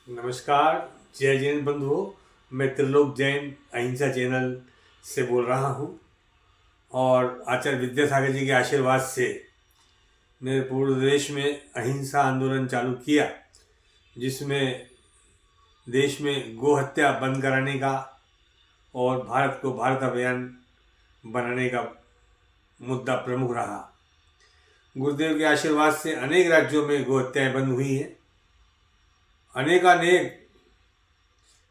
नमस्कार। जय जैन बंधुओं, मैं त्रिलोक जैन अहिंसा चैनल से बोल रहा हूँ और आचार्य विद्यासागर जी के आशीर्वाद से मैंने पूरे देश में अहिंसा आंदोलन चालू किया, जिसमें देश में गो हत्या बंद कराने का और भारत को भारत अभियान बनाने का मुद्दा प्रमुख रहा। गुरुदेव के आशीर्वाद से अनेक राज्यों में गो हत्याएँ बंद हुई हैं, अनेकानेक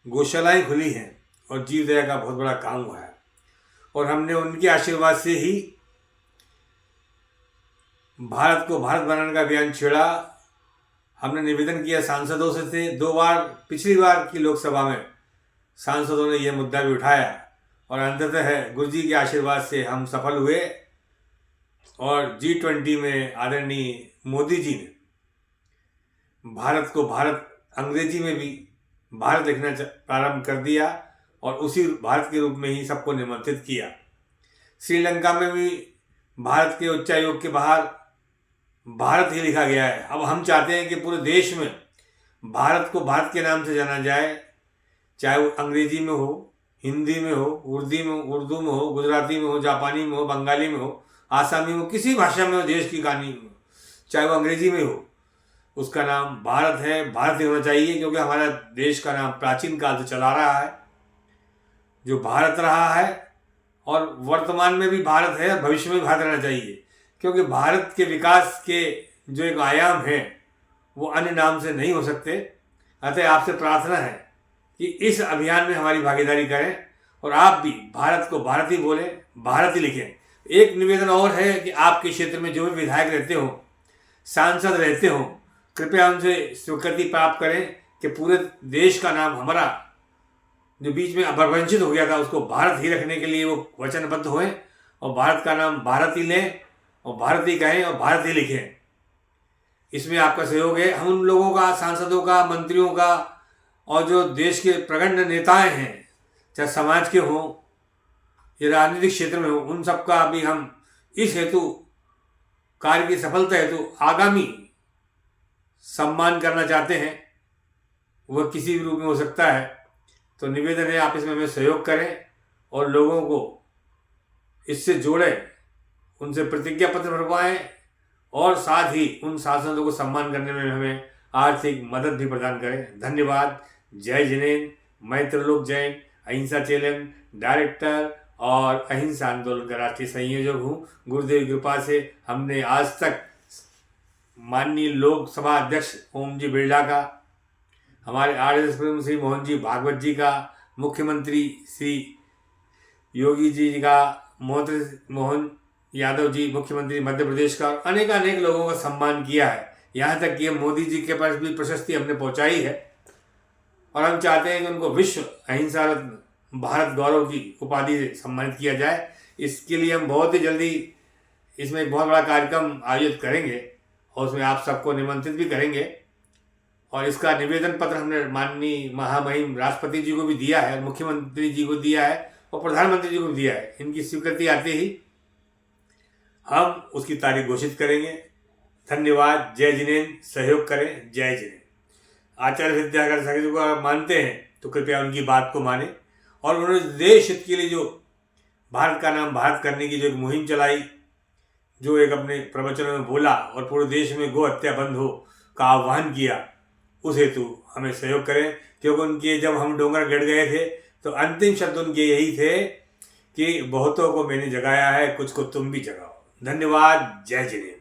गौशालाएँ खुली हैं और जीव दया का बहुत बड़ा काम हुआ है। और हमने उनके आशीर्वाद से ही भारत को भारत बनाने का अभियान छेड़ा। हमने निवेदन किया सांसदों से थे 2 बार, पिछली बार की लोकसभा में सांसदों ने यह मुद्दा भी उठाया और अंततः गुरु जी के आशीर्वाद से हम सफल हुए और G20 में आदरणीय मोदी जी ने भारत को भारत, अंग्रेजी में भी भारत लिखना प्रारंभ कर दिया और उसी भारत के रूप में ही सबको निमंत्रित किया। श्रीलंका में भी भारत के उच्चायोग के बाहर भारत ही लिखा गया है। अब हम चाहते हैं कि पूरे देश में भारत को भारत के नाम से जाना जाए, चाहे वो अंग्रेजी में हो, हिंदी में हो, उर्दू में हो, गुजराती में हो, जापानी में हो, बंगाली में हो, आसामी में हो, किसी भाषा में हो, देश की कहानी में हो, चाहे वो अंग्रेजी में हो, उसका नाम भारत है, भारत ही होना चाहिए। क्योंकि हमारा देश का नाम प्राचीन काल से चला रहा है, जो भारत रहा है और वर्तमान में भी भारत है, भविष्य में भी भारत रहना चाहिए। क्योंकि भारत के विकास के जो एक आयाम है वो अन्य नाम से नहीं हो सकते। अतः आपसे प्रार्थना है कि इस अभियान में हमारी भागीदारी करें और आप भी भारत को भारत ही बोलें, भारत ही लिखें। एक निवेदन और है कि आपके क्षेत्र में जो भी विधायक रहते हो, सांसद रहते हो, कृपया उनसे स्वीकृति प्राप्त करें कि पूरे देश का नाम हमारा जो बीच में अपभ्रंशित हो गया था उसको भारत ही रखने के लिए वो वचनबद्ध हुए और भारत का नाम भारत ही लें और भारत ही कहें और भारत ही लिखें। इसमें आपका सहयोग है। हम उन लोगों का, सांसदों का, मंत्रियों का और जो देश के प्रगण्ड नेताएं हैं, चाहे समाज के हों या राजनीतिक क्षेत्र में हो, उन सबका भी हम इस हेतु कार्य की सफलता हेतु आगामी सम्मान करना चाहते हैं। वह किसी भी रूप में हो सकता है। तो निवेदन है आप इसमें हमें सहयोग करें और लोगों को इससे जोड़ें, उनसे प्रतिज्ञा पत्र भरवाएं और साथ ही उन सांसदों को सम्मान करने में हमें आर्थिक मदद भी प्रदान करें। धन्यवाद। जय जिनेन्द्र। मैं त्रिलोक जैन, अहिंसा चैनल डायरेक्टर और अहिंसा आंदोलन का राष्ट्रीय संयोजक हूँ। गुरुदेव की कृपा से हमने आज तक माननीय लोकसभा अध्यक्ष ओम जी बिरला का, हमारे RSS प्रमुख श्री मोहन जी भागवत जी का, मुख्यमंत्री श्री योगी जी का, मोहन यादव जी मुख्यमंत्री मध्य प्रदेश का, अनेक लोगों का सम्मान किया है। यहाँ तक कि मोदी जी के पास भी प्रशस्ति हमने पहुँचाई है और हम चाहते हैं कि उनको विश्व अहिंसा रत्न भारत गौरव की उपाधि से सम्मानित किया जाए। इसके लिए हम बहुत ही जल्दी इसमें बहुत बड़ा कार्यक्रम आयोजित करेंगे और उसमें आप सबको निमंत्रित भी करेंगे। और इसका निवेदन पत्र हमने माननीय महामहिम राष्ट्रपति जी को भी दिया है, मुख्यमंत्री जी को दिया है और प्रधानमंत्री जी को भी दिया है। इनकी स्वीकृति आते ही हम उसकी तारीख घोषित करेंगे। धन्यवाद। जय जिनेन्द्र। सहयोग करें। जय जिनेन्द्र। आचार्य विद्यासागर जी को आप मानते हैं तो कृपया उनकी बात को माने और उन्होंने देश हित के लिए जो भारत का नाम भारत करने की जो एक मुहिम चलाई, जो एक अपने प्रवचनों में बोला और पूरे देश में गो हत्या बंद हो का आह्वान किया, उस हेतु हमें सहयोग करें। क्योंकि उनके जब हम डोंगर गड़ गए थे तो अंतिम शब्द उनके यही थे कि बहुतों को मैंने जगाया है, कुछ को तुम भी जगाओ। धन्यवाद। जय जिनेन्द्र।